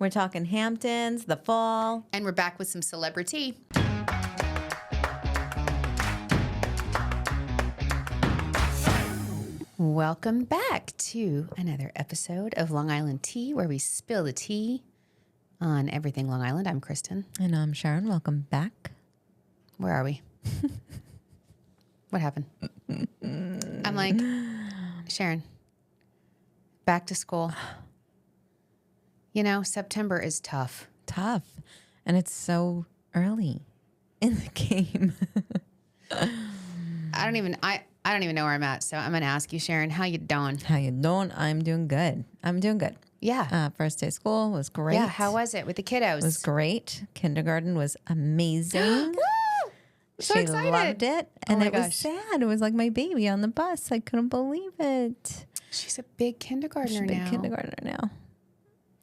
We're talking Hamptons, the fall. And we're back with some CelebriTEA. Welcome back to another episode of Long Island Tea, where we spill the tea on everything Long Island. I'm Kristen. And I'm Sharon. Welcome back. Where are we? What happened? I'm like, Sharon, back to school. You know, September is tough. Tough. And it's so early in the game. I don't even know where I'm at. So I'm going to ask you, Sharon, how you doing? How you doing? I'm doing good. Yeah. First day of school was great. Yeah. How was it with the kiddos? It was great. Kindergarten was amazing. So she excited. loved it. And it was sad. It was like my baby on the bus. I couldn't believe it. She's a big kindergartner now.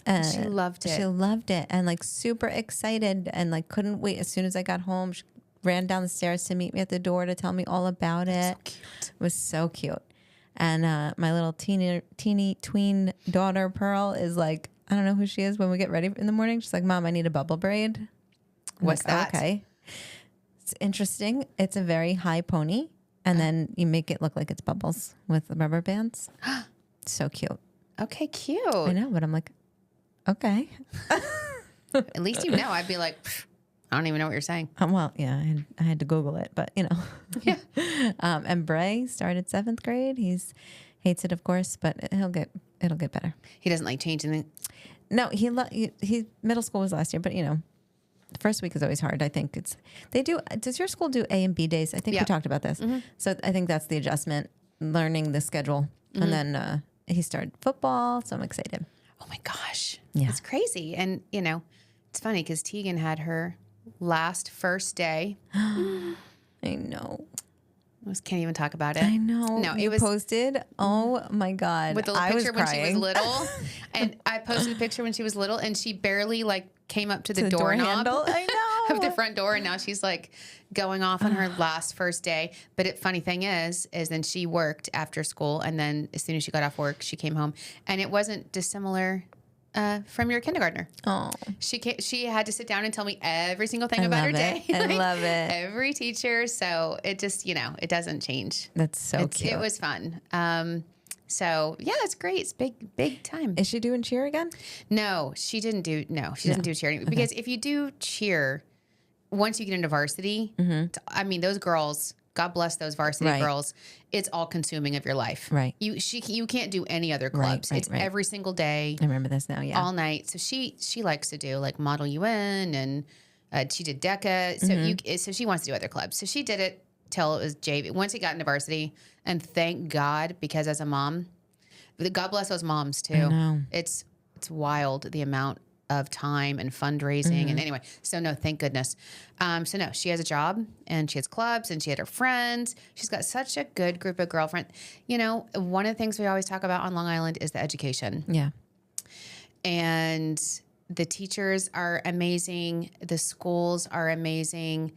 And she loved it. She loved it and like super excited and like couldn't wait. As soon as I got home, she ran down the stairs to meet me at the door to tell me all about it. So cute. It was so cute. And my little teeny tween daughter, Pearl, is like, I don't know who she is when we get ready in the morning. She's like, Mom, I need a bubble braid. I'm What's like, that? Okay. It's interesting. It's a very high pony. And then you make it look like it's bubbles with the rubber bands. So cute. Okay, cute. I know, but I'm like, okay. At least you know. I'd be like, I don't even know what you're saying. Well, yeah, I had to Google it, but you know. Yeah. And Bray started 7th grade. He's hates it, of course, but it'll get better. He doesn't like changing it. No, he middle school was last year, but you know, the first week is always hard. I think does your school do A and B days? I think we talked about this. Mm-hmm. So I think that's the adjustment, learning the schedule. Mm-hmm. And then he started football, so I'm excited. Oh my gosh. Yeah. It's crazy. And you know, it's funny because Tegan had her first day. I know. Can't even talk about it. I know. No, you posted. Oh my God. With the picture when she was little. And I posted a picture when she was little and she barely like came up to the doorknob. Handle. I know. Of the front door. And now she's like going off on her first day. But funny thing is then she worked after school. And then as soon as she got off work, she came home. And it wasn't dissimilar from your kindergartner. Oh, she had to sit down and tell me every single thing about her day. I love it. Every teacher. So it just, it doesn't change. That's so cute. It was fun. So yeah, it's great. It's big time. Is she doing cheer again? No, she didn't do. No, she doesn't do cheer because if you do cheer, once you get into varsity, I mean, those girls. God bless those varsity girls. It's all consuming of your life. Right. You can't do any other clubs. It's every single day. I remember this now. Yeah. All night. So she likes to do like Model UN and she did DECA. So she wants to do other clubs. So she did it till it was JV. Once it got into varsity, and thank God, because as a mom, God bless those moms too. I know. It's wild the amount of time and fundraising and anyway, so no, thank goodness. So no, she has a job and she has clubs and she had her friends. She's got such a good group of girlfriends. You know, one of the things we always talk about on Long Island is the education. Yeah. And the teachers are amazing. The schools are amazing.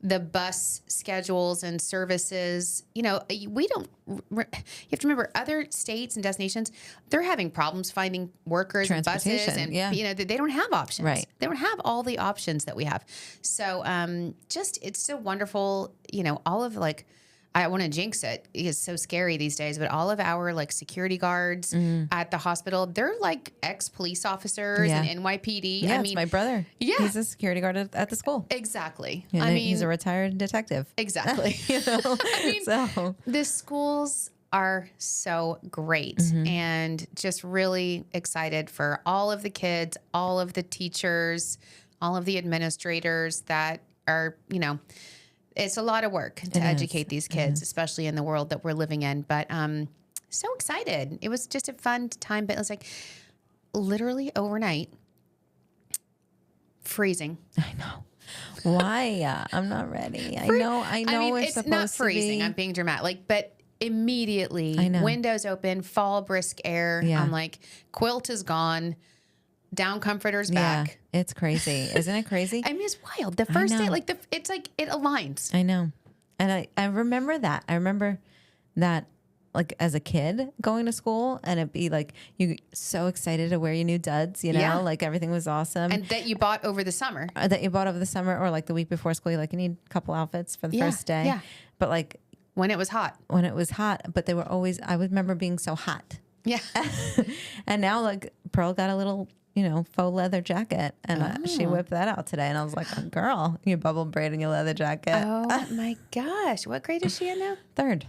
The bus schedules and services, we don't, you have to remember other states and destinations, they're having problems finding workers and buses and, they don't have options. Right. They don't have all the options that we have. So, it's so wonderful, all of I want to jinx it. It's so scary these days, but all of our security guards at the hospital, they're like ex-police officers and NYPD. Yeah, it's my brother. Yeah. He's a security guard at the school. Exactly. He's a retired detective. Exactly. The schools are so great and just really excited for all of the kids, all of the teachers, all of the administrators that are, it's a lot of work to educate these kids, especially in the world that we're living in. But so excited. It was just a fun time. But it was literally overnight, freezing. I know. Why? I'm not ready. I know it's supposed not freezing. to be. I'm being dramatic. But immediately, windows open, fall, brisk air. Yeah. I'm like, quilt is gone. Down comforter's back. Yeah, it's crazy. Isn't it crazy? I mean, it's wild. The first day, it's like it aligns. I know. And I remember that. I remember that like as a kid going to school, and it'd be like you so excited to wear your new duds, you know, like everything was awesome. And that you bought over the summer. Or like the week before school, you need a couple outfits for the first day. Yeah. But like when it was hot, but they were always, I would remember being so hot. Yeah. And now like Pearl got a little, faux leather jacket, and she whipped that out today. And I was like, oh, girl, you bubble braiding your leather jacket. Oh my gosh. What grade is she in now? 3rd.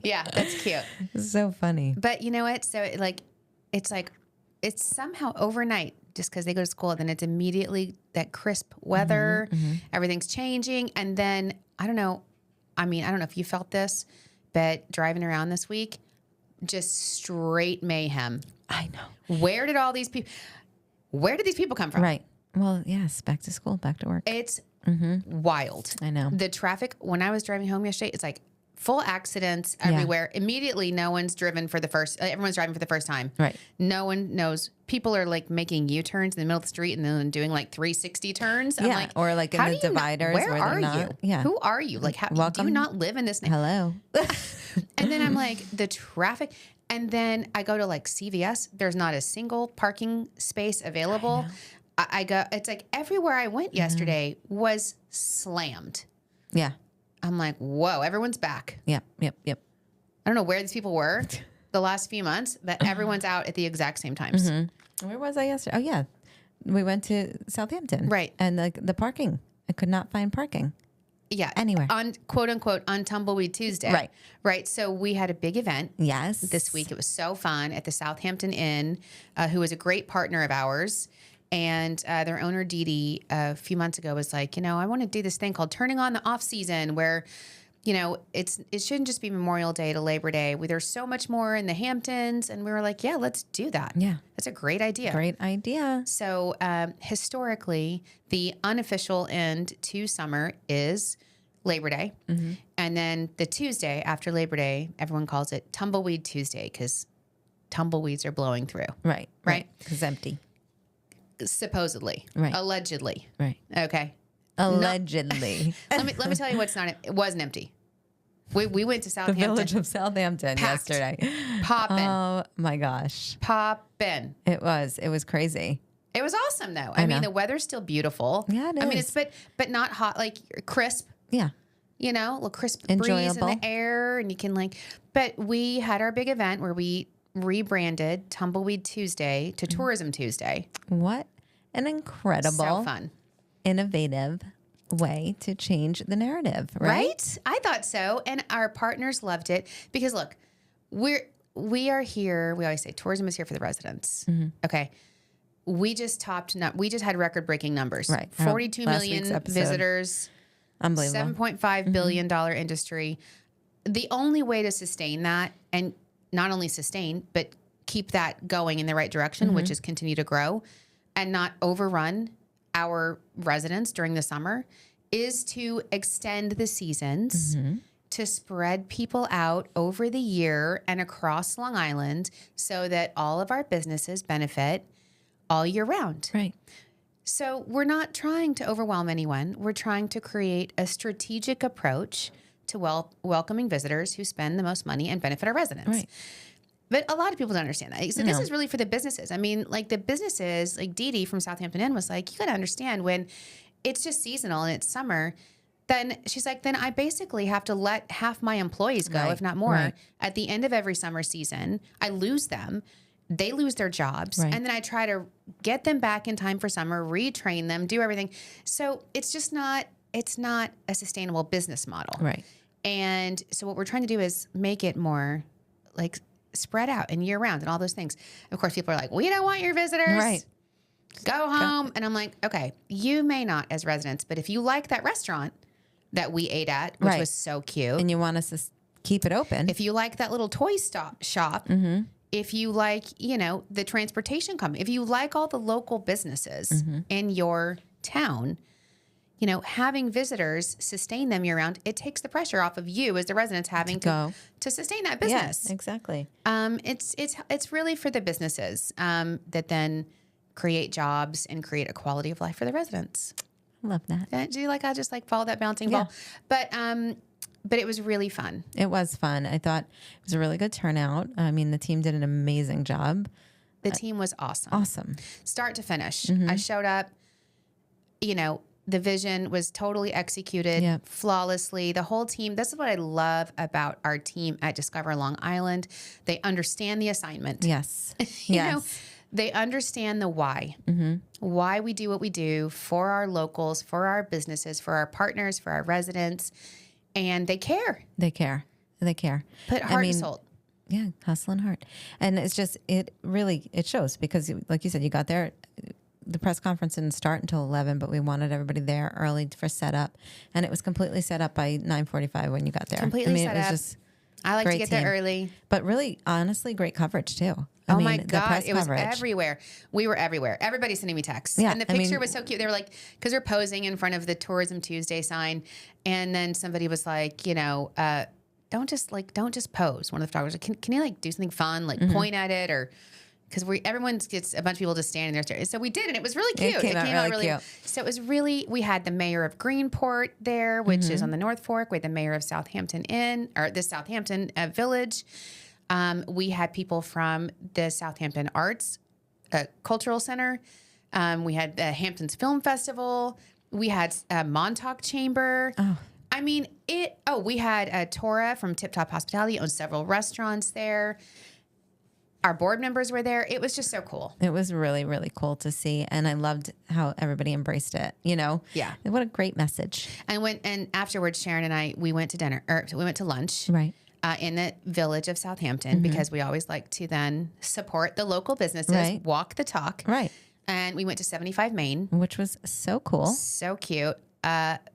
Yeah, that's cute. So funny. But you know what? So it's somehow overnight, just because they go to school, then it's immediately that crisp weather, everything's changing. And then I don't know if you felt this, but driving around this week, just straight mayhem. I know. Where did these people come from? Right. Well, yes, back to school, back to work. It's wild. I know. The traffic, when I was driving home yesterday, it's like full accidents everywhere. Immediately, everyone's driving for the first time. Right. No one knows. People are like making U-turns in the middle of the street and then doing like 360 turns. I'm like, or like in the dividers. Where are you? Yeah. Who are you? Like, do you not live in this Hello. And then I'm like, the traffic. And then I go to like CVS. There's not a single parking space available. I go, it's like everywhere I went yesterday was slammed. Yeah. I'm like, whoa, everyone's back. Yep. I don't know where these people were the last few months, but everyone's out at the exact same times. Where was I yesterday? Oh, yeah. We went to Southampton. Right. And the parking, I could not find parking. Yeah. Anywhere. On quote unquote on Tumbleweed Tuesday. Right. So we had a big event. Yes. This week. It was so fun at the Southampton Inn, who was a great partner of ours. And their owner, Dee Dee, a few months ago was like, I want to do this thing called turning on the off season where, it shouldn't just be Memorial Day to Labor Day. There's so much more in the Hamptons. And we were like, yeah, let's do that. Yeah. That's a great idea. Great idea. So historically, the unofficial end to summer is Labor Day. And then the Tuesday after Labor Day, everyone calls it Tumbleweed Tuesday because tumbleweeds are blowing through. Right. Because it's empty. Supposedly. Right. Allegedly. Right. Okay. Allegedly. Let me tell you what's not. It wasn't empty. We went to Southampton. The village of Southampton Packed. yesterday. Poppin'. Oh my gosh. Poppin'. It was crazy. It was awesome though. I mean, the weather's still beautiful. Yeah, it is. I mean, it's but not hot, like crisp. Yeah. A little crisp Enjoyable. breeze in the air, and you can but we had our big event where we rebranded Tumbleweed Tuesday to Tourism Tuesday. What an incredible, So fun, innovative way to change the narrative, right? I thought so, and our partners loved it because look, we are here. We always say tourism is here for the residents. Okay. We just had record-breaking numbers. Right. 42 million visitors. Unbelievable. $7.5 billion industry. The only way to sustain that, and not only sustain, but keep that going in the right direction, which is continue to grow and not overrun our residents during the summer, is to extend the seasons, to spread people out over the year and across Long Island so that all of our businesses benefit all year round. Right. So we're not trying to overwhelm anyone. We're trying to create a strategic approach to welcoming visitors who spend the most money and benefit our residents. Right. But a lot of people don't understand that. So this is really for the businesses. I mean, like the businesses, like Dee Dee from Southampton Inn was like, you got to understand when it's just seasonal and it's summer, then she's like, then I basically have to let half my employees go, if not more, at the end of every summer season. I lose them. They lose their jobs. And then I try to get them back in time for summer, retrain them, do everything. So it's just not a sustainable business model. Right. And so what we're trying to do is make it more like spread out and year round and all those things. Of course, people are like, we don't want your visitors. Right. Go home. And I'm like, okay, you may not as residents, but if you like that restaurant that we ate at, which was so cute. And you want us to keep it open. If you like that little toy shop, if you like, the transportation company, if you like all the local businesses in your town, having visitors sustain them year round, it takes the pressure off of you as the residents having to sustain that business. Yes, exactly. It's really for the businesses that then create jobs and create a quality of life for the residents. Love that. Do you like, I just like follow that bouncing ball, but it was really fun. It was fun. I thought it was a really good turnout. I mean, the team did an amazing job. The team was awesome. Awesome. Start to finish. I showed up, the vision was totally executed flawlessly. The whole team, this is what I love about our team at Discover Long Island. They understand the assignment. Yes. They understand the why. Why we do what we do for our locals, for our businesses, for our partners, for our residents. And they care. They care. Put heart and soul. Yeah, hustle and heart. And it's just, it shows because, like you said, you got there. The press conference didn't start until 11, but we wanted everybody there early for setup. And it was completely set up by 9:45 when you got there. Completely set it was up. Just I like to get there early. But really, honestly, great coverage too. Oh my God, it was everywhere. We were everywhere. Everybody's sending me texts. Yeah, and the picture was so cute. They were like, because we're posing in front of the Tourism Tuesday sign. And then somebody was like, don't just pose. One of the photographers, can you like do something fun, like point at it or... Because everyone gets a bunch of people just standing there. So we did, and it was really cute. It came out really cute. So it was really, we had the mayor of Greenport there, which is on the North Fork. We had the mayor of Southampton the Southampton Village. We had people from the Southampton Arts Cultural Center. We had the Hamptons Film Festival. We had Montauk Chamber. Oh. I mean, we had Tora from Tip Top Hospitality, owns several restaurants there. Our board members were there. It was just so cool. It was really, really cool to see. And I loved how everybody embraced it, Yeah. What a great message. And afterwards, Sharon and I, we went to lunch. Right. In the village of Southampton because we always like to then support the local businesses, walk the talk. Right. And we went to 75 Main. Which was so cool. So cute.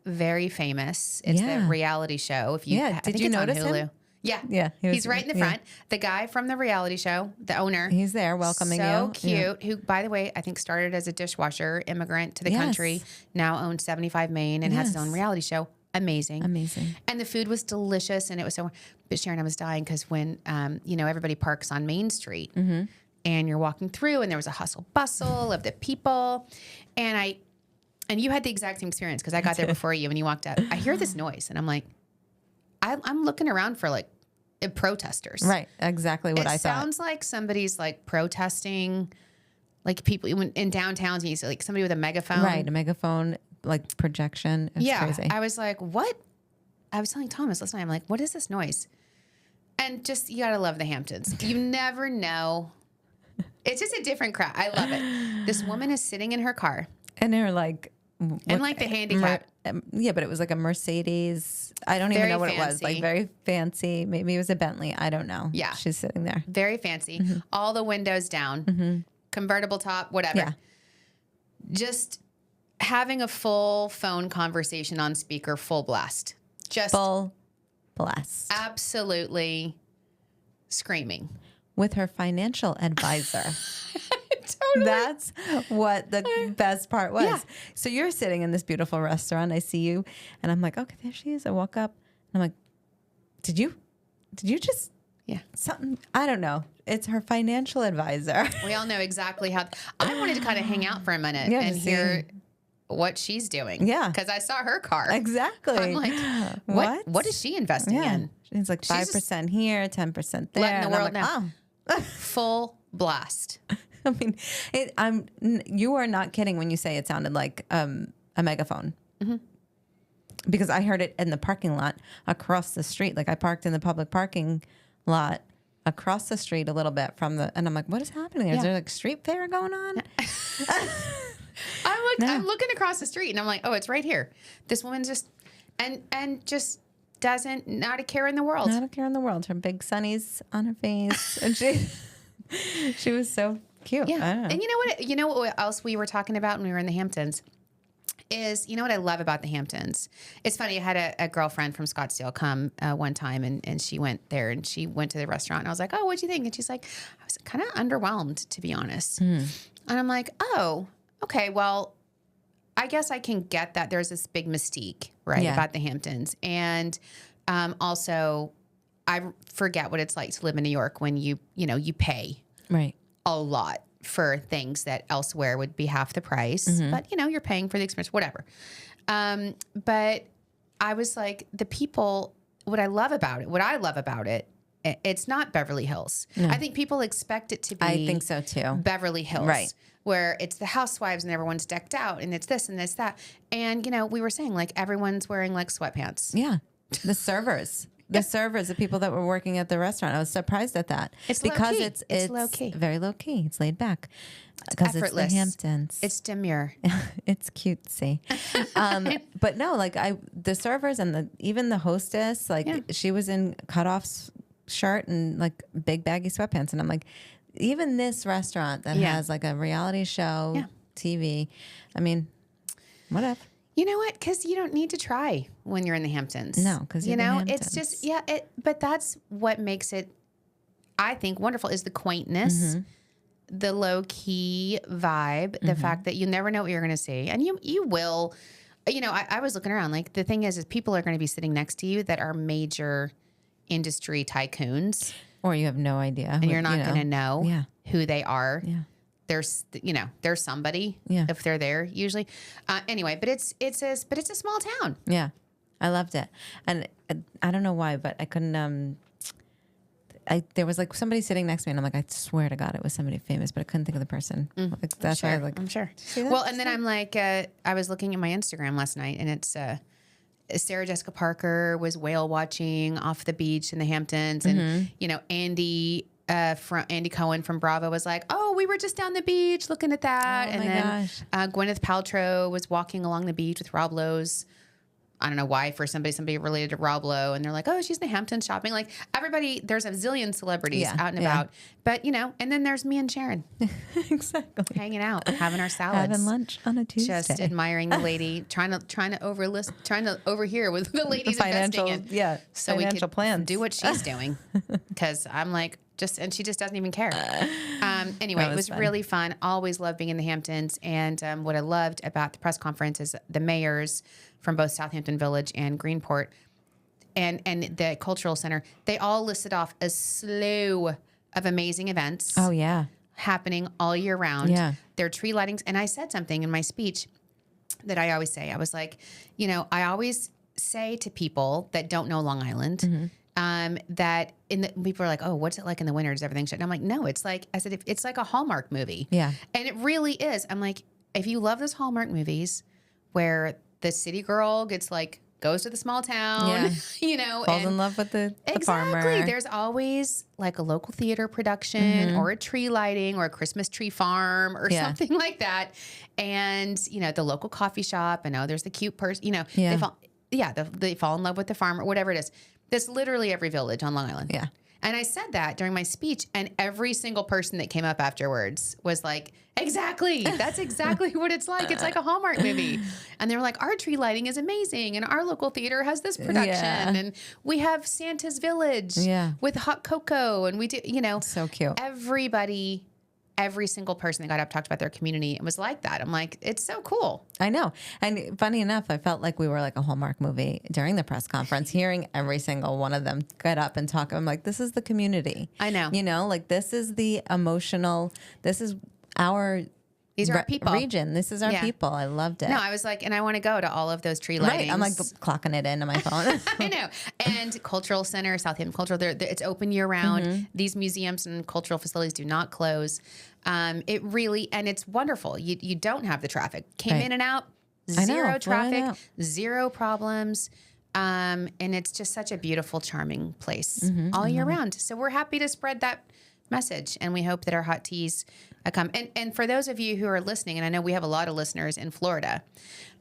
Very famous. It's the reality show. Did you notice him? Yeah. He's right in the front. The guy from the reality show, the owner. He's there welcoming you. So cute. Who, by the way, I think started as a dishwasher immigrant to the country, now owns 75 Main and has his own reality show. Amazing. And the food was delicious. And it was but Sharon, I was dying because when, everybody parks on Main Street and you're walking through and there was a hustle bustle of the people. And you had the exact same experience because I got there before you and you walked up. I hear this noise and I'm like, I'm looking around for like protesters. Right. Exactly what I thought. It sounds like somebody's like protesting, like people in downtowns. You see like somebody with a megaphone. Right. A megaphone, like projection. It's crazy. I was like, what? I was telling Thomas last night, I'm like, what is this noise? And just, you got to love the Hamptons. You never know. It's just a different crowd. I love it. This woman is sitting in her car. And they're like, and like the handicap. But it was like a Mercedes. I don't even know what it was. Like very fancy. Maybe it was a Bentley. I don't know. Yeah. She's sitting there. Very fancy. All the windows down. Convertible top, whatever. Yeah. Just having a full phone conversation on speaker, full blast. Just full blast. Absolutely screaming. With her financial advisor. Totally. That's what the best part was. Yeah. So you're sitting in this beautiful restaurant. I see you, and I'm like, okay, there she is. I walk up, and I'm like, did you just something? I don't know. It's her financial advisor. We all know exactly how. I wanted to kind of hang out for a minute and hear what she's doing. Yeah, because I saw her car. Exactly. I'm like, what is she investing in? It's like 5% here, 10% there. Letting the world know. Full blast. I mean, you are not kidding when you say it sounded like a megaphone. Because I heard it in the parking lot across the street. Like I parked in the public parking lot across the street a little bit and I'm like, what is happening there? Is there like street fair going on? I'm looking across the street and I'm like, oh, it's right here. This woman just doesn't, not a care in the world. Not a care in the world. Her big sunnies on her face. And she was so cute. Yeah. And you know what else we were talking about when we were in the Hamptons is, you know what I love about the Hamptons? It's funny. I had a girlfriend from Scottsdale come one time and she went there and she went to the restaurant and I was like, oh, what'd you think? And she's like, I was kind of underwhelmed, to be honest. And I'm like, oh, okay, well, I guess I can get that there's this big mystique, right, about the Hamptons. And also, I forget what it's like to live in New York when you pay a lot for things that elsewhere would be half the price. But, you're paying for the experience, whatever. But I was like, the people what I love about it, it's not Beverly Hills. No. I think people expect it to be. I think so too. Beverly Hills, right? Where it's the housewives and everyone's decked out and it's this and it's that. And we were saying like everyone's wearing like sweatpants. Yeah, the servers. The servers, the people that were working at the restaurant. I was surprised at that. It's because low-key. it's low key. Very low key. It's laid back. Because it's the Hamptons. It's demure. It's cutesy. But no, like the servers and even the hostess, like she was in cutoffs shirt and like big baggy sweatpants. And I'm like, even this restaurant that has like a reality show, TV, I mean, whatever. You know what? Because you don't need to try when you're in the Hamptons. No, because it's just but that's what makes it, I think, wonderful is the quaintness, the low key vibe, the fact that you never know what you're going to see, and you will. I was looking around. Like the thing is people are going to be sitting next to you that are major industry tycoons, or you have no idea, and you're not going to know who they are. Yeah. There's somebody if they're there usually. Anyway, but it's a small town. Yeah, I loved it, and I don't know why, but I couldn't. There was like somebody sitting next to me, and I'm like, I swear to God, it was somebody famous, but I couldn't think of the person. Like, that's why I'm sure. Well, and then I'm like, I was looking at my Instagram last night, and it's Sarah Jessica Parker was whale watching off the beach in the Hamptons, and Andy. From Andy Cohen from Bravo was like, oh, we were just down the beach looking at that. Oh, and then Gwyneth Paltrow was walking along the beach with Rob Lowe's. I don't know why, for somebody related to Rob Lowe. And they're like, oh, she's in the Hamptons shopping. Like everybody, there's a zillion celebrities out and about. But, and then there's me and Sharon. Exactly. Hanging out, having our salads. Having lunch on a Tuesday. Just admiring the lady, trying to overhear with the ladies investing in. Yeah, so financial we could plans. do what she's doing. Because I'm like, and she just doesn't even care. Anyway, it was fun. Really fun. Always loved being in the Hamptons. And what I loved about the press conference is the mayors from both Southampton Village and Greenport and the Cultural Center, they all listed off a slew of amazing events. Oh, yeah. Happening all year round. Yeah. Their tree lightings. And I said something in my speech that I always say. I was like, I always say to people that don't know Long Island, that people are like, oh, what's it like in the winter? Does everything shut down? I'm like, no, it's like, I said, it's like a Hallmark movie. Yeah. And it really is. I'm like, if you love those Hallmark movies where the city girl goes to the small town, falls in love with the farmer. Exactly. There's always like a local theater production or a tree lighting or a Christmas tree farm or something like that. And, the local coffee shop, there's the cute person, they fall in love with the farmer, whatever it is. That's literally every village on Long Island. Yeah. And I said that during my speech, and every single person that came up afterwards was like, exactly. That's exactly what it's like. It's like a Hallmark movie. And they were like, our tree lighting is amazing. And our local theater has this production. Yeah. And we have Santa's Village with hot cocoa. And we do, So cute. Every single person that got up talked about their community and was like that. I'm like, it's so cool. I know. And funny enough, I felt like we were like a Hallmark movie during the press conference, hearing every single one of them get up and talk. I'm like, this is the community. I know. Like this is the emotional, this is our These are our people. Region. This is our people. I loved it. No, I was like, and I want to go to all of those tree lightings. Right. I'm like clocking it into my phone. I know. And Cultural Center, Southampton Cultural, it's open year round. These museums and cultural facilities do not close. It really, and it's wonderful. You don't have the traffic. Came in and out, zero traffic, zero problems. And it's just such a beautiful, charming place all year round. So we're happy to spread that message, and we hope that our hot teas come. And for those of you who are listening, and I know we have a lot of listeners in Florida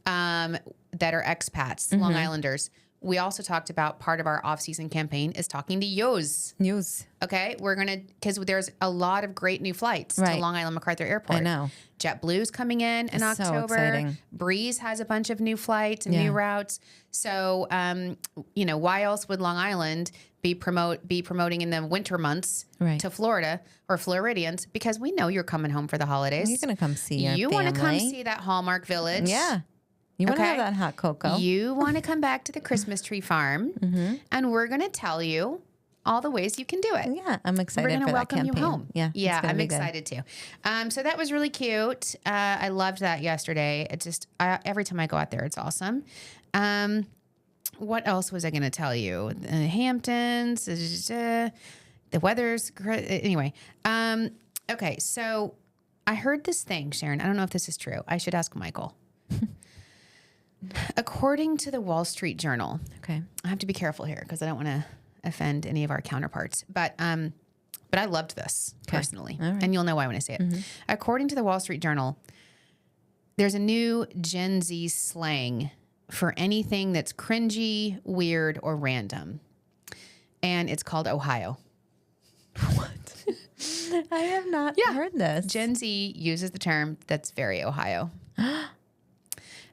that are expats, Long Islanders. We also talked about part of our off-season campaign is talking to yos. Okay, we're gonna, because there's a lot of great new flights to Long Island MacArthur Airport. I know. JetBlue's coming in October. So exciting. Breeze has a bunch of new flights and new routes. So, why else would Long Island be promoting in the winter months to Florida or Floridians? Because we know you're coming home for the holidays. You're gonna come see your family. You want to come see that Hallmark Village. Yeah. You want to have that hot cocoa. You want to come back to the Christmas tree farm, and we're going to tell you all the ways you can do it. Yeah, I'm excited for that campaign. We're going to welcome you home. Yeah, I'm excited too. So that was really cute. I loved that yesterday. It just every time I go out there, it's awesome. what else was I going to tell you? Hamptons, the weather's great. Anyway. Okay. So I heard this thing, Sharon. I don't know if this is true. I should ask Michael. According to the Wall Street Journal. Okay. I have to be careful here because I don't want to offend any of our counterparts, but I loved this personally, and you'll know why when I say it. Mm-hmm. According to the Wall Street Journal, there's a new Gen Z slang for anything that's cringy, weird, or random, and it's called Ohio. What? I have not heard this. Gen Z uses the term that's very Ohio.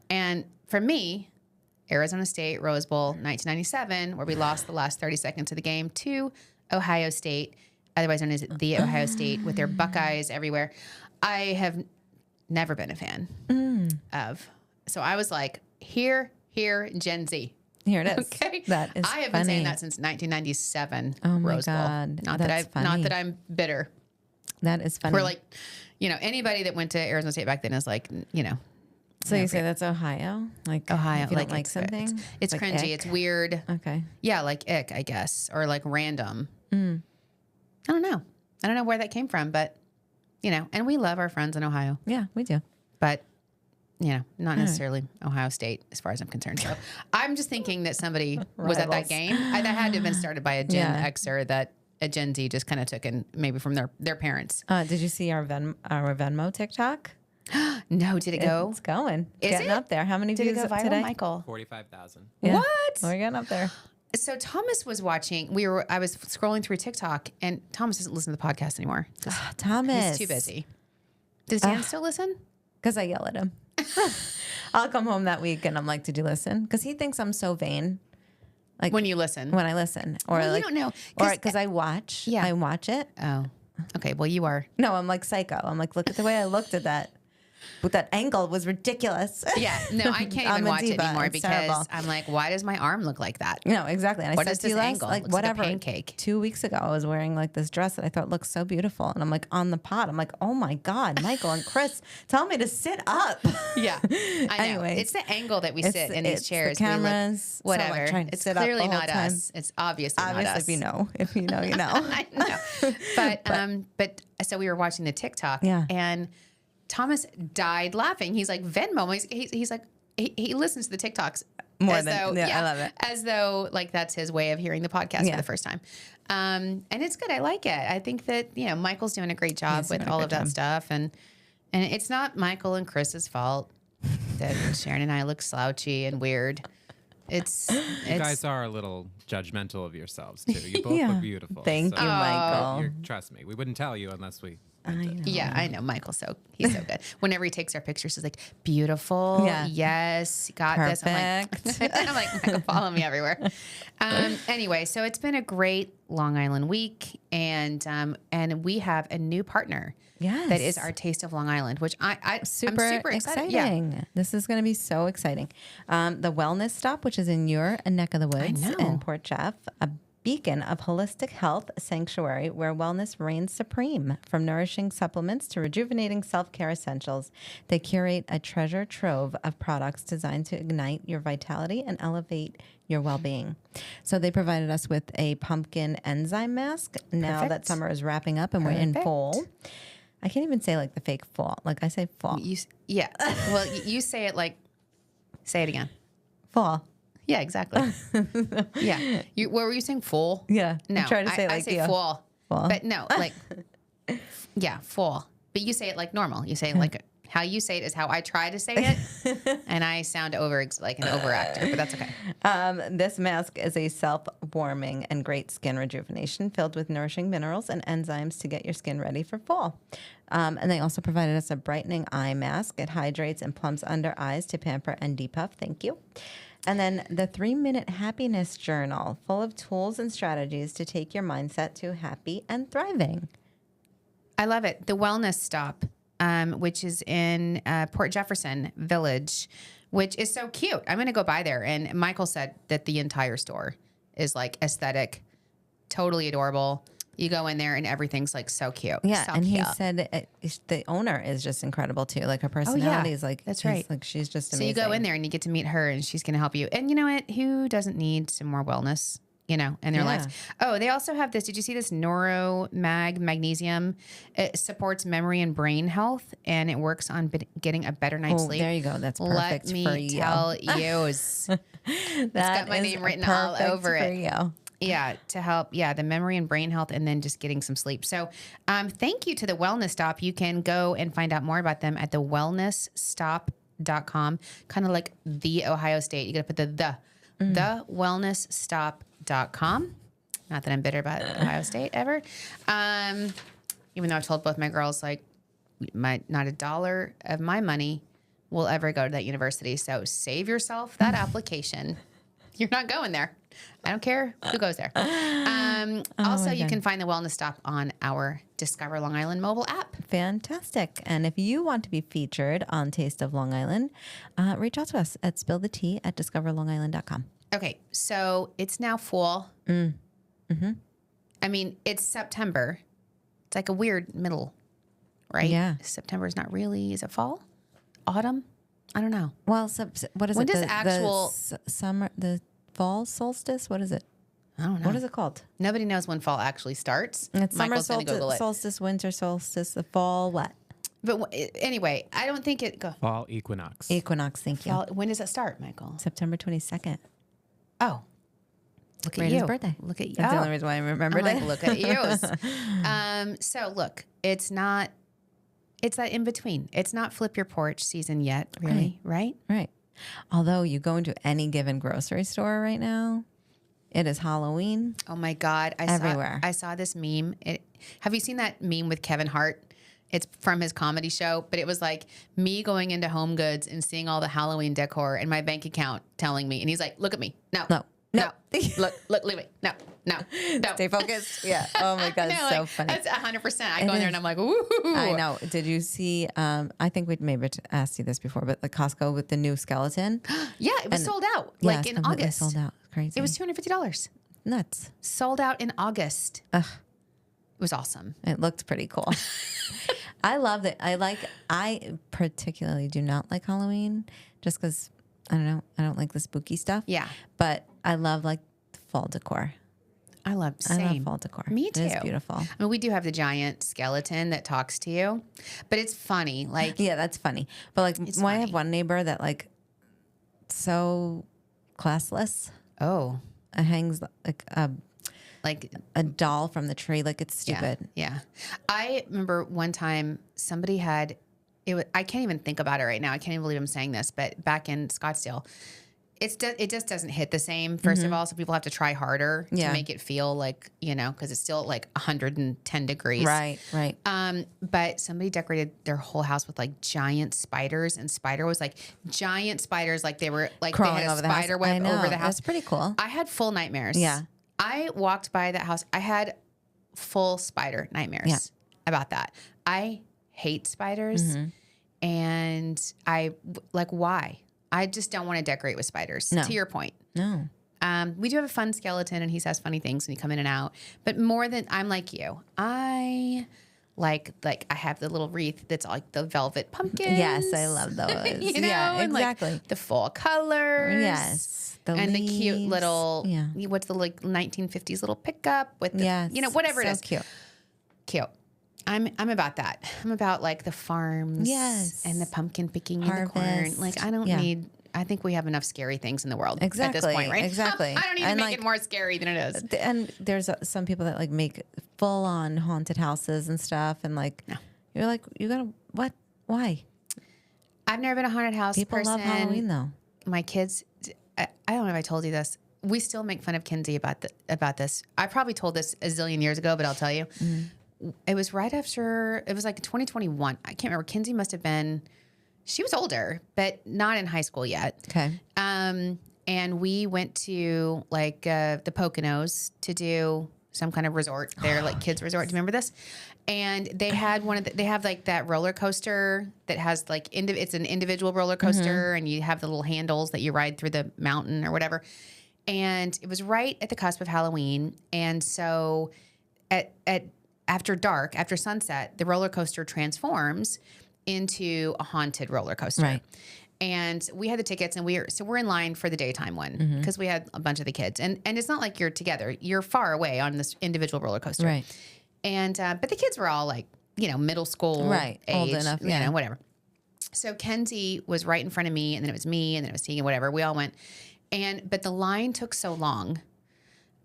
And for me, Arizona State, Rose Bowl, 1997, where we lost the last 30 seconds of the game to Ohio State, otherwise known as the Ohio State, with their Buckeyes everywhere. I have never been a fan of. So I was like, here, Gen Z. Here it is. Okay. That is I have funny. been saying that since 1997 Oh my Rose Bowl. God. Not That's funny. that I'm bitter. That is funny. We're like, anybody that went to Arizona State back then is like, so you say that's Ohio? Like Ohio, if you don't like something? It's like cringy. ick? It's weird. Okay. Yeah, like ick, I guess, or like random. I don't know. I don't know where that came from, but and we love our friends in Ohio. Yeah, we do. But not necessarily Ohio State, as far as I'm concerned. So I'm just thinking that somebody was at that game. That had to have been started by a Gen Xer that a Gen Z just kind of took in, maybe from their parents. Did you see our Venmo TikTok? No, did it go? It's going. Is Getting it? up there. How many Did it views go viral, today? Michael? 45,000. Yeah. What? We're getting up there. So Thomas was watching. I was scrolling through TikTok, and Thomas doesn't listen to the podcast anymore. Thomas. He's too busy. Does Dan still listen? Because I yell at him. I'll come home that week and I'm like, did you listen? Because he thinks I'm so vain. Like When you listen. When I listen. Or Well, like, you don't know. Or because I watch. Yeah. I watch it. Oh, okay. Well, you are. No, I'm like psycho. I'm like, look at the way I looked at that. But that angle was ridiculous. Yeah. No, I can't I'm even a watch it diva. anymore It's because terrible. I'm like, why does my arm look like that? No, exactly. And I What said is to you this last, angle? like Looks like a whatever, pancake. 2 weeks ago, I was wearing like this dress that I thought looked so beautiful, and I'm like on the pod. I'm like, oh my God, Michael and Chris, tell me to sit up. Yeah. I know. Anyway, it's the angle that we sit in these chairs. The cameras, we look, whatever. So I'm like trying to it's sit up clearly the whole not time. us. It's obviously not us. If you know, you know. I know. But so we were watching the TikTok, and Thomas died laughing. He's like, Venmo. He's like, he listens to the TikToks more than I love it. As though like that's his way of hearing the podcast for the first time. And it's good. I like it. I think that Michael's doing a great job with all of that stuff, and it's not Michael and Chris's fault that Sharon and I look slouchy and weird. You guys are a little judgmental of yourselves too. You both look beautiful. Thank you, Michael. Trust me, we wouldn't tell you unless we. I know. Yeah, I know. He's so good. Whenever he takes our pictures, he's like, beautiful. Yeah. Yes. Got this. I'm like, Michael, follow me everywhere. Anyway, so it's been a great Long Island week, and we have a new partner. Yes. That is our Taste of Long Island, which I'm super excited. exciting. Yeah. This is going to be so exciting. The Wellness Stop, which is in your neck of the woods in Port Jeff, a beacon of holistic health sanctuary where wellness reigns supreme. From nourishing supplements to rejuvenating self-care essentials, they curate a treasure trove of products designed to ignite your vitality and elevate your well-being. So they provided us with a pumpkin enzyme mask. Now that summer is wrapping up and we're in fall. I can't even say like the fake fall. Like I say fall. Well, you say it like, say it again. Fall. Yeah, exactly. Yeah. What were you saying? Full? Yeah. No, try to say I like say fall. Fall. But no, like, fall. But you say it like normal. You say it like how you say it is how I try to say it. And I sound like an overactor, but that's okay. This mask is a self-warming and great skin rejuvenation filled with nourishing minerals and enzymes to get your skin ready for fall. And they also provided us a brightening eye mask. It hydrates and plumps under eyes to pamper and depuff. Thank you. And then the 3-minute happiness journal, full of tools and strategies to take your mindset to happy and thriving. I love it. The Wellness Stop, which is in Port Jefferson Village, which is so cute. I'm going to go by there. And Michael said that the entire store is like aesthetic, totally adorable. You go in there and everything's like so cute. Yeah, so and cute. he said the owner is just incredible too. Like her personality is like that's right. Like she's just so amazing. you go in there and you get to meet her, and she's going to help you. And you know what? Who doesn't need some more wellness? In their lives. Oh, they also have this. Did you see this magnesium? It supports memory and brain health, and it works on getting a better night's sleep. There you go. That's perfect for you. Let me tell you. It's got my name written all over it. You. Yeah, to help, the memory and brain health, and then just getting some sleep. So thank you to the Wellness Stop. You can go and find out more about them at thewellnessstop.com, kind of like the Ohio State. You got to put the wellnessstop.com. Not that I'm bitter about Ohio State ever. Even though I've told both my girls, like, not a dollar of my money will ever go to that university. So save yourself that application. You're not going there. I don't care who goes there. Also, you can find the Wellness Stop on our Discover Long Island mobile app. Fantastic. And if you want to be featured on Taste of Long Island, reach out to us at spillthetea@discoverlongisland.com. Okay, so it's now fall. Mm-hmm. I mean, it's September. It's like a weird middle, right? Yeah. September is not really, is it fall? Autumn? I don't know. Well, what is When it? does actual summer, the fall solstice? What is it? I don't know. What is it called? Nobody knows when fall actually starts. It's Michael's summer gonna Google it. solstice, winter solstice, the fall what? But anyway, I don't think it go. Fall equinox. Equinox, thank you. Fall, when does it start, Michael? September 22nd. Oh, look at Brayden's you. birthday. Look at you. That's the only reason why I remembered I'm it. like, look at you. So look, it's that in between. It's not flip your porch season yet, really, right? Right. Although you go into any given grocery store right now, it is Halloween. Oh my God. Everywhere. I saw this meme. Have you seen that meme with Kevin Hart? It's from his comedy show, but it was like me going into Home Goods and seeing all the Halloween decor and my bank account telling me, and he's like, look at me. No. Look, leave me. No. Stay focused. Yeah. Oh my God. It's so funny. That's 100%. I go in there and I'm like, ooh. I know. Did you see, I think we'd maybe asked you this before, but the Costco with the new skeleton. Yeah. It was sold out like in August. Sold out. Crazy. It was $250. Nuts. Sold out in August. Ugh. It was awesome. It looked pretty cool. I loved it. I particularly do not like Halloween just because, I don't know, I don't like the spooky stuff. Yeah. But I love like fall decor. I love fall decor. Me too. It is beautiful. I mean, we do have the giant skeleton that talks to you, but it's funny. Like, yeah, that's funny. But like, I have one neighbor that like so classless. Oh, It hangs like a doll from the tree. Like it's stupid. Yeah. I remember one time somebody had it. I can't even think about it right now. I can't even believe I'm saying this, but back in Scottsdale, it just doesn't hit the same. First of all, so people have to try harder to make it feel like, because it's still like 110 degrees. Right. But somebody decorated their whole house with like giant spiders, and spider was like giant spiders, like they were like Crawling they had a over the spider house. web over the house. That's pretty cool. I had full nightmares. Yeah. I walked by that house. I had full spider nightmares about that. I hate spiders, and I like why. I just don't want to decorate with spiders. No. To your point. No. We do have a fun skeleton, and he says funny things when you come in and out. But more than I'm like you, I like I have the little wreath that's like the velvet pumpkins. Yes, I love those. Yeah, and exactly. like the fall colors. Yes. And leaves. the cute little, yeah. What's the like 1950s little pickup with the, whatever it is. Cute. Cute. I'm about that. I'm about like the farms. Yes. And the pumpkin picking Harvest. and the corn. Like I don't need. I think we have enough scary things in the world at this point, right? Exactly. I don't need to make it more scary than it is. And there's some people that like make full on haunted houses and stuff, and like you're like you gotta what? Why? I've never been a haunted house People person. love Halloween though. My kids. I don't know if I told you this. We still make fun of Kinsey about this. I probably told this a zillion years ago, but I'll tell you. It was right after, it was like 2021. I can't remember. Kinsey must have been, she was older, but not in high school yet. Okay. And we went to like the Poconos to do some kind of resort there, like kids resort. Do you remember this? And they had they have like that roller coaster that has like, it's an individual roller coaster, and you have the little handles that you ride through the mountain or whatever. And it was right at the cusp of Halloween. And so after dark, after sunset, the roller coaster transforms into a haunted roller coaster. Right. And we had the tickets, and we're in line for the daytime one because we had a bunch of the kids. And it's not like you're together; you're far away on this individual roller coaster. Right. And but the kids were all like, middle school, right, age, old enough, whatever. So Kenzie was right in front of me, and then it was me, and then it was Tegan, whatever. We all went, but the line took so long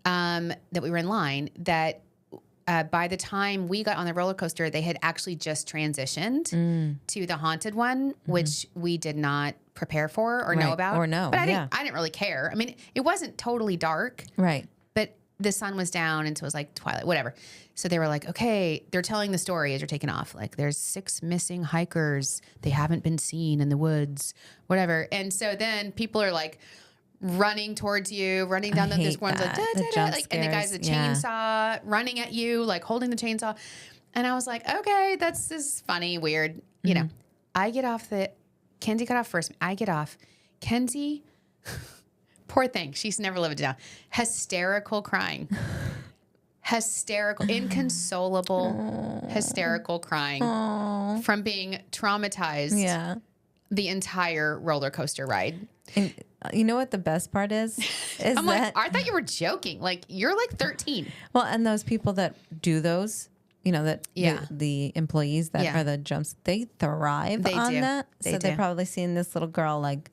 that we were in line that. By the time we got on the roller coaster, they had actually just transitioned to the haunted one, which we did not prepare for or know about. Or know. But I didn't really care. I mean, it wasn't totally dark. Right. But the sun was down, and so it was like twilight, whatever. So they were like, okay, they're telling the story as you're taking off. Like, there's 6 missing hikers. They haven't been seen in the woods, whatever. And so then people are like, running towards you, running down this one's like, and the guy's with a chainsaw running at you, like holding the chainsaw. And I was like, okay, this is funny, weird. I get off Kenzie got off first. I get off. Kenzie, poor thing. She's never lived it down. Hysterical crying. Hysterical, inconsolable, hysterical crying from being traumatized. Yeah. The entire roller coaster ride. And you know what the best part is? I'm like, I thought you were joking. Like, you're like 13. Well, and those people that do those, the employees that are the jumps, they thrive on that. So they've probably seen this little girl like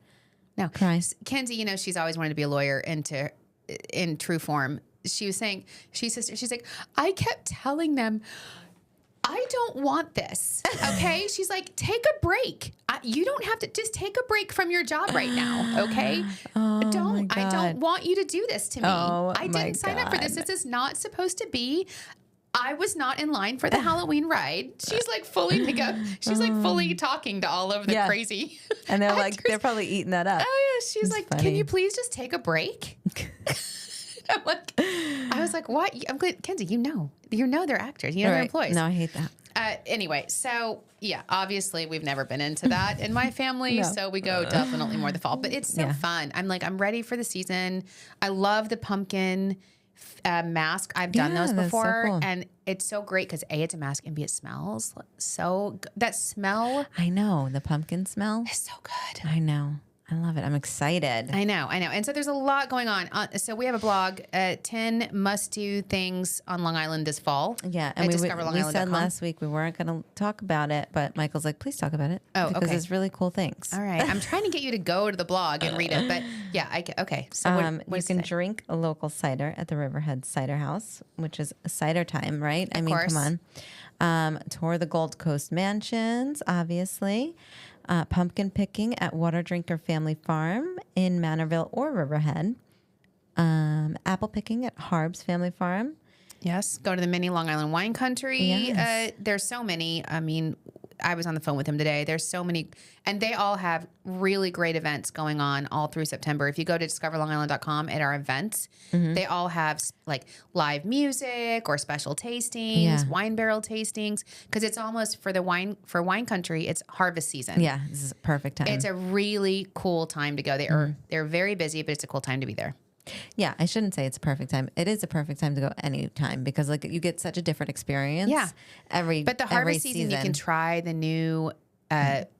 cry. Kenzie, she's always wanted to be a lawyer in true form. She was saying, she's like, I kept telling them, I don't want this. Okay. She's like, take a break. You don't have to just take a break from your job right now. Okay. I don't want you to do this to me. I didn't sign up for this. This is not supposed to be. I was not in line for the Halloween ride. She's like fully fully talking to all of the crazy. And they're like, they're probably eating that up. Oh yeah. She's like, funny. Can you please just take a break? I was like, what? I'm glad, Kenzie, you know they're actors. They're employees. No, I hate that. Anyway, so yeah, obviously we've never been into that in my family. So we go definitely more the fall, but it's so fun. I'm ready for the season. I love the pumpkin mask. I've done those before, so cool. And it's so great because A, it's a mask, and B, it smells so good. That smell. I know, the pumpkin smell. It's so good. I know. I love it. I'm excited. I know. And so there's a lot going on. So we have a blog, 10 must-do things on Long Island this fall. Yeah. And we said last week we weren't going to talk about it, but Michael's like, please talk about it. Oh, because it's really cool things. All right. I'm trying to get you to go to the blog and read it, but yeah, okay. So you can drink a local cider at the Riverhead Ciderhouse, which is a cider time, right? Of course. Come on. Tour the Gold Coast mansions, obviously. Pumpkin picking at Water Drinker Family Farm in Manorville or Riverhead. Apple picking at Harb's Family Farm. Yes. Go to the mini Long Island wine country. Yes. There's so many. I mean, I was on the phone with him today. There's so many, and they all have really great events going on all through September. If you go to discoverlongisland.com at our events, they all have like live music or special tastings, wine barrel tastings, because it's almost for wine country. It's harvest season. Yeah, this is a perfect time. It's a really cool time to go. They're very busy, but it's a cool time to be there. Yeah, I shouldn't say it's a perfect time. It is a perfect time to go anytime because like you get such a different experience. Yeah, but the harvest season you can try the new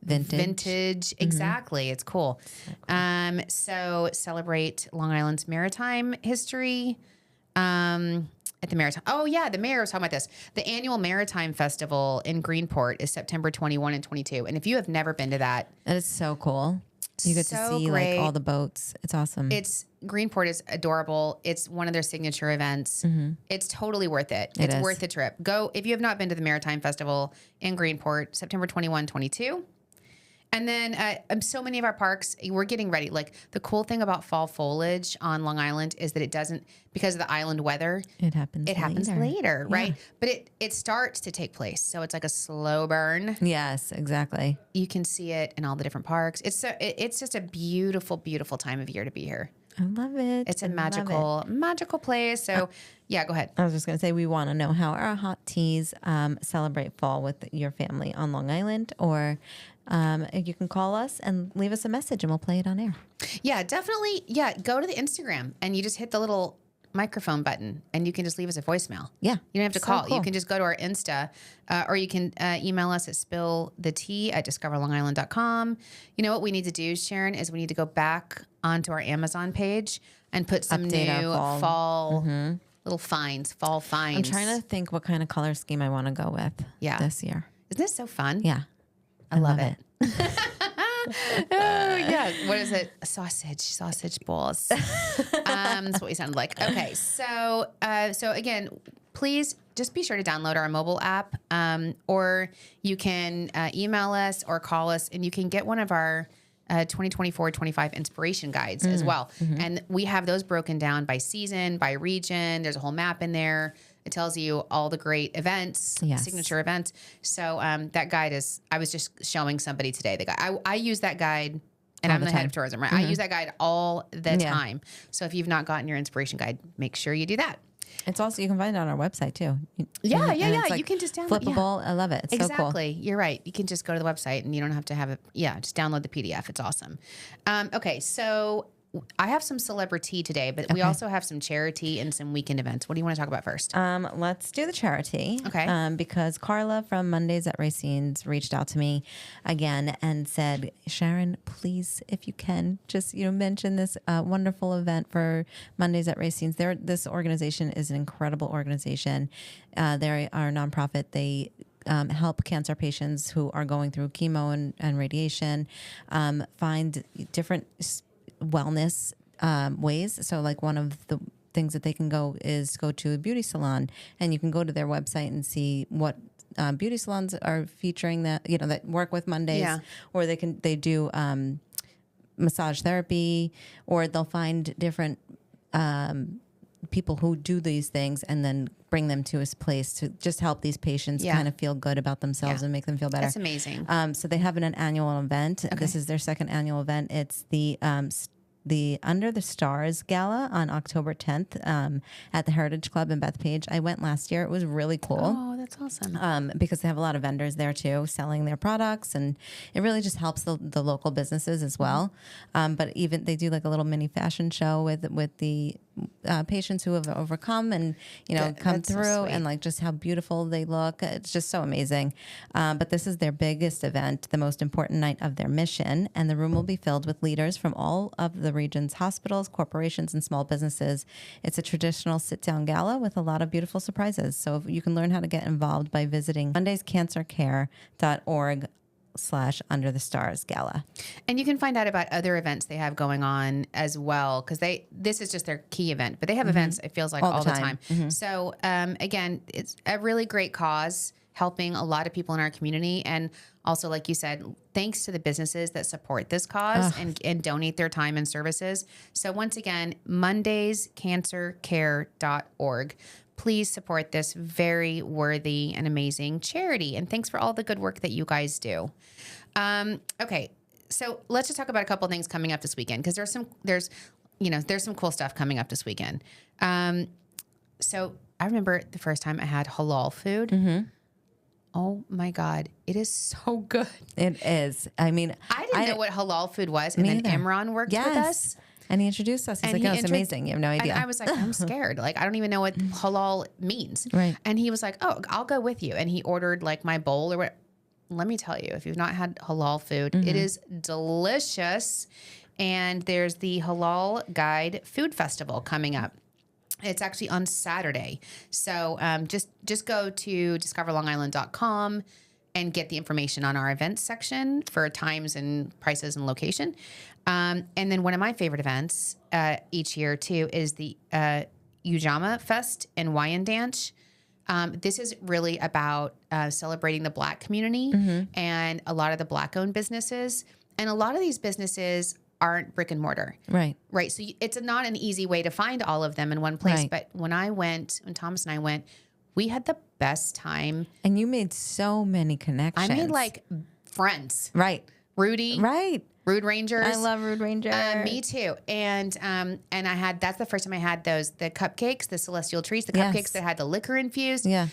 vintage. Exactly, it's cool. So celebrate Long Island's maritime history. At the Maritime. Oh, yeah. The mayor was talking about this. The annual Maritime Festival in Greenport is September 21 and 22. And if you have never been to that, is so cool. You get to see great. like all the boats. It's awesome. Greenport is adorable. It's one of their signature events. It's totally worth it. It's worth the trip. Go if you have not been to the Maritime Festival in Greenport, September 21, 22. And then so many of our parks, we're getting ready. Like the cool thing about fall foliage on Long Island is that it doesn't, because of the island weather, it happens later, right? But it starts to take place. So it's like a slow burn. Yes, exactly. You can see it in all the different parks. It's just a beautiful, beautiful time of year to be here. I love it. It's a magical place. So yeah, go ahead. I was just going to say, we want to know how our hot teas celebrate fall with your family on Long Island, or you can call us and leave us a message and we'll play it on air. Yeah, definitely. Yeah, go to the Instagram and you just hit the little microphone button and you can just leave us a voicemail. Yeah. You don't have to So call. cool. You can just go to our Insta or you can email us at spillthetea@discoverlongisland.com. You know what we need to do, Sharon, is we need to go back onto our Amazon page and put some Update new our fall little finds, fall finds. I'm trying to think what kind of color scheme I want to go with this year. Isn't this so fun? Yeah. I love it. Oh, yeah. What is it? Sausage balls. That's what we sound like. Okay. So again, please just be sure to download our mobile app, or you can email us or call us, and you can get one of our 2024-25 inspiration guides as well. And we have those broken down by season, by region. There's a whole map in there. It tells you all the great events, signature events. So that guide is, I was just showing somebody today the guide. I use that guide, and I'm the head of tourism, right? I use that guide all the time. So if you've not gotten your inspiration guide, make sure you do that. It's also, you can find it on our website too. Yeah. It's like you can just download flippable. I love it. It's exactly. so cool. You're right. You can just go to the website and you don't have to have it. Yeah. Just download the PDF. It's awesome. Okay. So I have some CelebriTEA today, but we also have some ChariTEA and some weekend events. What do you want to talk about first? Let's do the ChariTEA. Okay. Because Carla from Mondays at Racine's reached out to me again and said, Sharon, please, if you can, just mention this wonderful event for Mondays at Racine's. This organization is an incredible organization. They are a nonprofit. They help cancer patients who are going through chemo and radiation find different wellness ways. So like one of the things that they can go to a beauty salon, and you can go to their website and see what beauty salons are featuring that work with Mondays, or they do massage therapy, or they'll find different people who do these things and then bring them to his place to just help these patients kind of feel good about themselves and make them feel better. That's amazing. So they have an annual event. Okay. This is their second annual event. It's the Under the Stars Gala on October 10th at the Heritage Club in Bethpage. I went last year. It was really cool. Oh, that's awesome. Because they have a lot of vendors there too, selling their products, and it really just helps the local businesses as well. But even they do like a little mini fashion show with the patients who have overcome and come through, and like just how beautiful they look. It's just so amazing. But this is their biggest event, the most important night of their mission, and the room will be filled with leaders from all of the region's hospitals, corporations, and small businesses. It's a traditional sit-down gala with a lot of beautiful surprises. So you can learn how to get involved by visiting mondayscancercare.org/Under the Stars Gala. And you can find out about other events they have going on as well, because this is just their key event, but they have events, it feels like, all the time. So again, it's a really great cause, helping a lot of people in our community. And also, like you said, thanks to the businesses that support this cause and donate their time and services. So once again, mondayscancercare.org. Please support this very worthy and amazing charity. And thanks for all the good work that you guys do. Okay, so let's just talk about a couple of things coming up this weekend, because there's some cool stuff coming up this weekend. So I remember the first time I had halal food. Oh my God, it is so good. It is. I mean, I didn't know what halal food was, and then Imran worked with us. And he introduced us. He's like, oh, it's amazing. You have no idea. And I was like, I'm scared. Like, I don't even know what halal means. Right. And he was like, oh, I'll go with you. And he ordered like my bowl or what. Let me tell you, if you've not had halal food, it is delicious. And there's the Halal Guide Food Festival coming up. It's actually on Saturday. So just go to discoverlongisland.com and get the information on our events section for times and prices and location. And then one of my favorite events each year too is the Ujamaa Fest in Wyandanch. This is really about celebrating the Black community and a lot of the Black-owned businesses. And a lot of these businesses aren't brick and mortar. Right. Right. So it's not an easy way to find all of them in one place. Right. But when Thomas and I went, we had the best time. And you made so many connections. I made like friends. Right. Rudy. Right. Rude Rangers. I love Rude Ranger. Me too. And that's the first time I had the cupcakes, the celestial trees, the cupcakes that had the liquor infused. Yeah.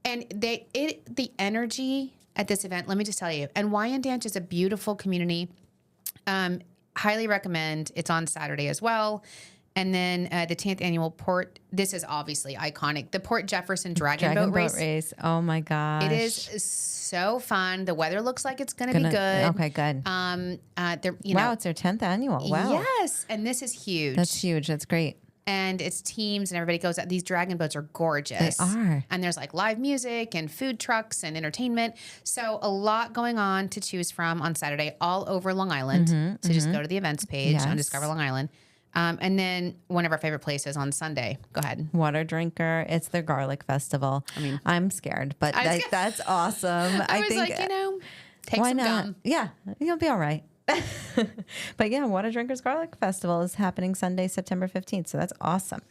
And the energy at this event, let me just tell you. And Wyandanch is a beautiful community. Highly recommend. It's on Saturday as well. And then the 10th annual Port, this is obviously iconic, the Port Jefferson Dragon Boat Race. Oh my gosh. It is so fun. The weather looks like it's going to be good. Okay, good. Wow, it's their 10th annual. Wow. Yes. And this is huge. That's huge. That's great. And it's teams and everybody goes out. These dragon boats are gorgeous. They are. And there's like live music and food trucks and entertainment. So a lot going on to choose from on Saturday all over Long Island. So just go to the events page on Discover Long Island. And then one of our favorite places on Sunday. Go ahead. Water Drinker. It's their garlic festival. I mean, I'm scared, but that's awesome. I was think, take why some not? gum. Yeah, you'll be all right. But yeah, Water Drinkers Garlic Festival is happening Sunday, September 15th. So that's awesome.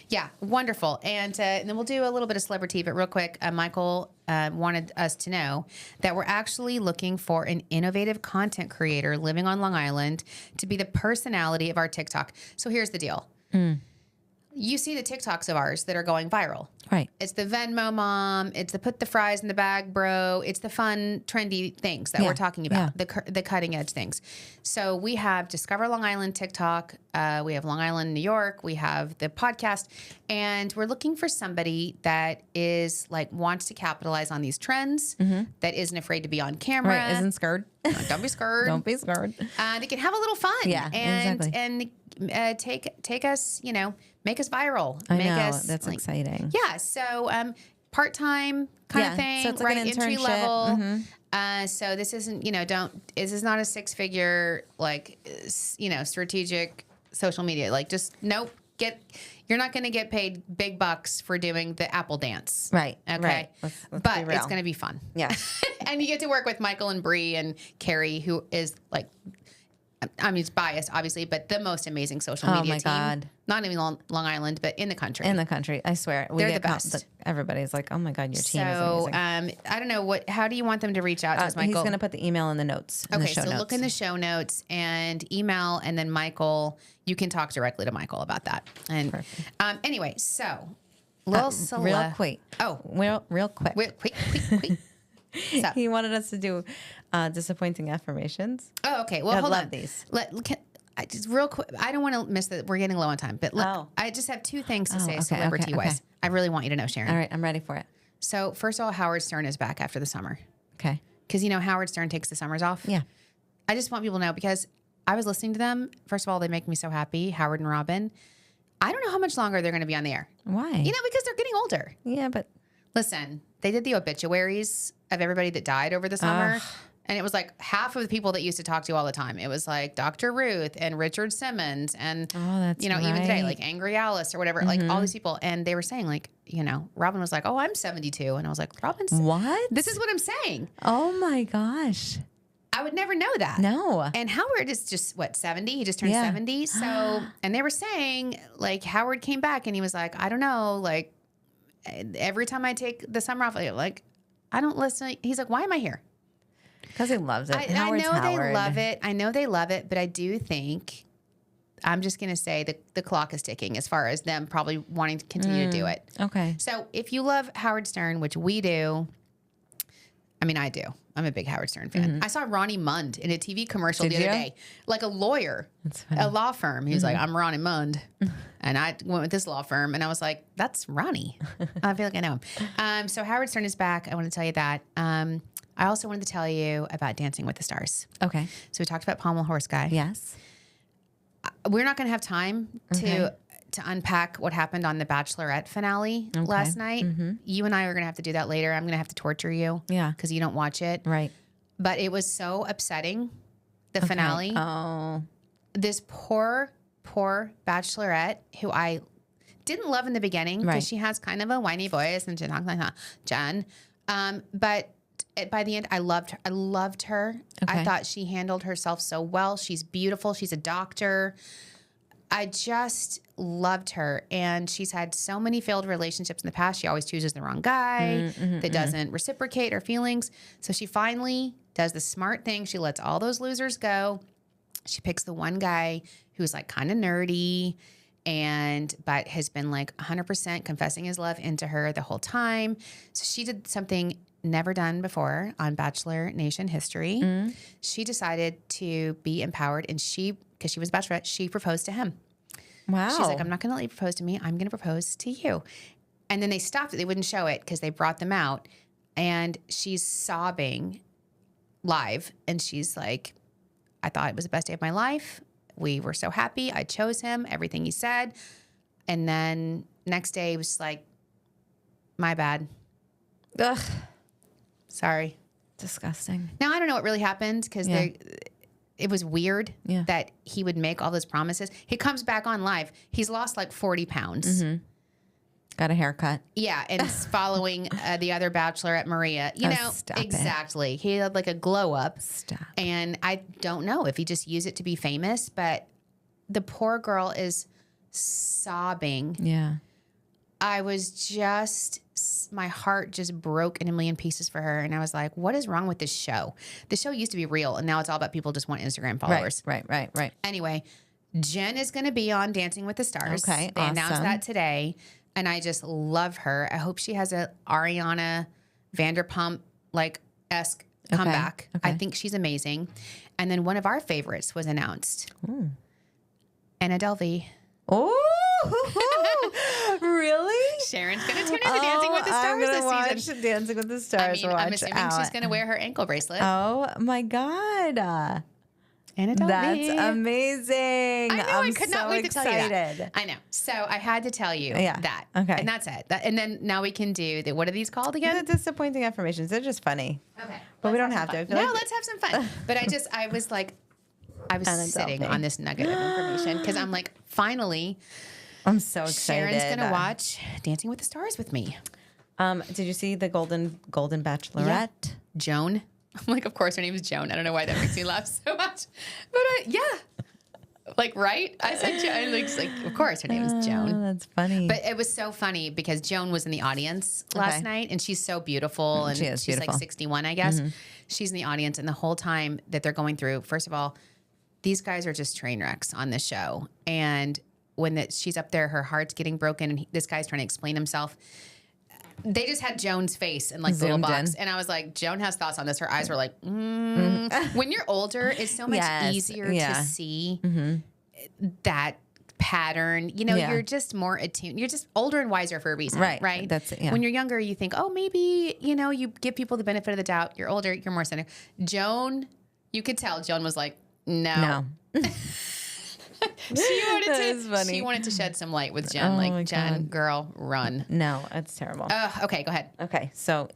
Yeah, wonderful. And then we'll do a little bit of CelebriTEA, but real quick, Michael wanted us to know that we're actually looking for an innovative content creator living on Long Island to be the personality of our TikTok. So here's the deal. You see the TikToks of ours that are going viral. Right. It's the Venmo mom. It's the put the fries in the bag, bro. It's the fun, trendy things that we're talking about, the cutting edge things. So we have Discover Long Island TikTok. We have Long Island, New York. We have the podcast. And we're looking for somebody that is like wants to capitalize on these trends, that isn't afraid to be on camera. Right. Isn't scared. Don't be scared. Don't be scared. They can have a little fun. Yeah, exactly. And take us, make us viral. I make know. us That's exciting. Yeah. So part-time kind of thing, so it's right? like an Entry internship. level. So this isn't, this is not a 6-figure, strategic social media. Like just, nope, you're not going to get paid big bucks for doing the Apple dance. Right. Okay. Right. Let's but be real. it's going to be fun. Yeah. And you get to work with Michael and Bree and Carrie, who is like, I mean, it's biased, obviously, but the most amazing social media team. God. Not even Long Island, but in the country. In the country. I swear. They're the best. Everybody's like, oh my God, your team is So, amazing. I don't know, how do you want them to reach out to us, Michael? He's going to put the email in the notes. Okay, so look in the show notes and email, and then Michael, you can talk directly to Michael about that. And anyway, so, real quick. Oh. Real quick. Quick. So. He wanted us to do disappointing affirmations. Oh, okay. Well, hold love on. These. Just real quick. I don't want to miss that. We're getting low on time, but I just have 2 things to say celebrity wise. I really want you to know, Sharon. All right, I'm ready for it. So first of all, Howard Stern is back after the summer. Okay. Because Howard Stern takes the summers off. Yeah. I just want people to know, because I was listening to them. First of all, they make me so happy, Howard and Robin. I don't know how much longer they're going to be on the air. Why? Because they're getting older. Yeah, but listen, they did the obituaries of everybody that died over the summer. And it was like half of the people that used to talk to you all the time. It was like Dr. Ruth and Richard Simmons and, even today, like Angry Alice or whatever, like all these people. And they were saying like, Robin was like, oh, I'm 72. And I was like, Robin's what? This is what I'm saying. Oh my gosh. I would never know that. No. And Howard is just 70? He just turned 70. So, and they were saying like Howard came back and he was like, I don't know, like every time I take the summer off, like I don't listen. He's like, why am I here? Because he loves it. I know they love it. I know they love it, but I do think, I'm just going to say the clock is ticking as far as them probably wanting to continue to do it. Okay. So if you love Howard Stern, which we do, I mean, I do. I'm a big Howard Stern fan. I saw Ronnie Mund in a TV commercial the other day, like a lawyer, a law firm. He was like, I'm Ronnie Mund. And I went with this law firm and I was like, that's Ronnie. I feel like I know him. So Howard Stern is back. I want to tell you that. I also wanted to tell you about Dancing with the Stars. Okay. So we talked about Pommel Horse Guy. Yes. We're not going to have time to unpack what happened on the Bachelorette finale last night. You and I are going to have to do that later. I'm going to have to torture you. Yeah. Because you don't watch it. Right. But it was so upsetting, the finale. Oh. This poor Bachelorette who I didn't love in the beginning because she has kind of a whiny voice and she talks like Jen. But by the end, I loved her. Okay. I thought she handled herself so well. She's beautiful. She's a doctor. I just loved her. And she's had so many failed relationships in the past. She always chooses the wrong guy that doesn't reciprocate her feelings. So she finally does the smart thing. She lets all those losers go. She picks the one guy who's like kind of nerdy but has been like 100% confessing his love into her the whole time. So she did something never done before on Bachelor Nation history. She decided to be empowered, and because she was Bachelorette, she proposed to him. Wow. She's like, I'm not going to let you propose to me. I'm going to propose to you. And then they stopped it. They wouldn't show it because they brought them out. And she's sobbing live. And she's like, I thought it was the best day of my life. We were so happy. I chose him, everything he said. And then next day, it was like, my bad. Ugh. Sorry. Disgusting. Now, I don't know what really happened because it was weird that he would make all those promises. He comes back on live. He's lost like 40 pounds. Mm-hmm. Got a haircut. Yeah, and following the other bachelorette, Maria. You know, exactly. He had like a glow up. Stop. And I don't know if he just used it to be famous, but the poor girl is sobbing. Yeah. I was just, my heart just broke in a million pieces for her. And I was like, what is wrong with this show? The show used to be real, and now it's all about people just want Instagram followers. Right. Anyway, Jen is going to be on Dancing with the Stars. Okay, They announced that today, and I just love her. I hope she has a Ariana Vanderpump esque comeback. Okay. I think she's amazing. And then one of our favorites was announced. Anna Delvey. Oh, really? Sharon's going to tune into Dancing with the Stars this watch season. Dancing with the Stars. I'm assuming she's going to wear her ankle bracelet. Oh my God. Anna Delvey. That's amazing. I know. I could not wait to tell you that. I know. So I had to tell you that. Okay. And that's it. And then now we can do what are these called again? The disappointing affirmations. They're just funny. Okay. But we don't have to. Let's have some fun. But I was like, I was sitting on this nugget of information because I'm like, finally, I'm so excited. Sharon's going to watch Dancing with the Stars with me. Did you see the Golden Bachelorette? Yeah. Joan. I'm like, of course her name is Joan. I don't know why that makes me laugh so much. But right? I said Joan. Like, of course her name is Joan. That's funny. But it was so funny because Joan was in the audience last night, and she's so beautiful. And she's beautiful. Like 61, I guess. Mm-hmm. She's in the audience, and the whole time that they're going through, first of all, these guys are just train wrecks on this show. And when she's up there, her heart's getting broken, and this guy's trying to explain himself. They just had Joan's face in the little box. And I was like, Joan has thoughts on this. Her eyes were like, When you're older, it's so much easier to see that pattern. You know, you're just more attuned. You're just older and wiser for a reason. Right? That's it. Yeah. When you're younger, you think, oh, maybe, you give people the benefit of the doubt. You're older, you're more centered. Joan, you could tell Joan was like, no. She wanted to shed some light with Jen. Jen, girl, run. No, it's terrible. Okay, go ahead. Okay, so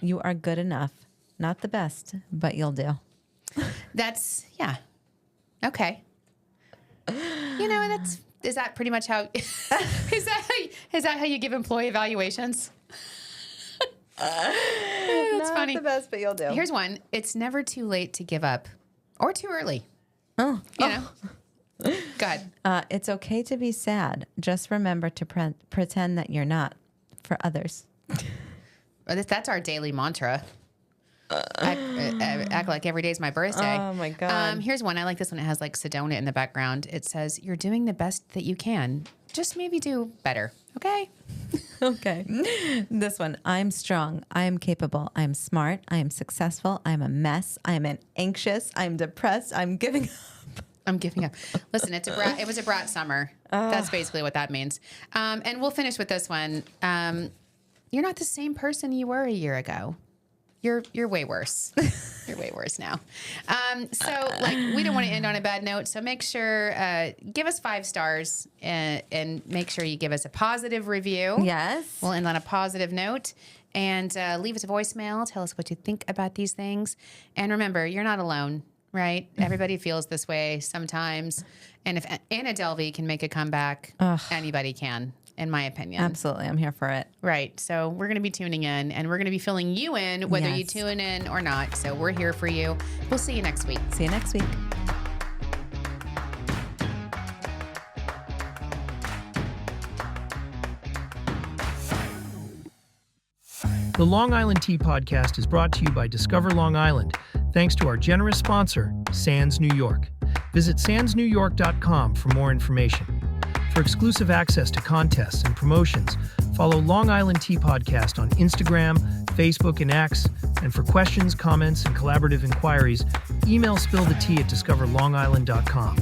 you are good enough. Not the best, but you'll do. Okay. Is that pretty much how? Is that how you give employee evaluations? That's funny. Not the best, but you'll do. Here's one. It's never too late to give up, or too early. You know. Go ahead. It's okay to be sad. Just remember to pretend that you're not for others. That's our daily mantra. Act like every day is my birthday. Oh my God. Here's one. I like this one. It has like Sedona in the background. It says, you're doing the best that you can. Just maybe do better. Okay. Okay. This one. I'm strong. I am capable. I am smart. I am successful. I'm a mess. I'm anxious. I'm depressed. I'm giving up. I'm giving up. Listen, it was a brat summer. That's basically what that means. And we'll finish with this one. You're not the same person you were a year ago. You're way worse. You're way worse now. So we don't want to end on a bad note. So make sure, give us 5 stars and make sure you give us a positive review. Yes. We'll end on a positive note. And leave us a voicemail. Tell us what you think about these things. And remember, you're not alone. Right? Everybody feels this way sometimes. And if Anna Delvey can make a comeback, anybody can, in my opinion. Absolutely. I'm here for it. Right. So we're going to be tuning in, and we're going to be filling you in, whether you tune in or not. So we're here for you. We'll see you next week. See you next week. The Long Island Tea Podcast is brought to you by Discover Long Island, thanks to our generous sponsor, Sands New York. Visit sandsnewyork.com for more information. For exclusive access to contests and promotions, follow Long Island Tea Podcast on Instagram, Facebook, and X. And for questions, comments, and collaborative inquiries, email spillthetea@discoverlongisland.com.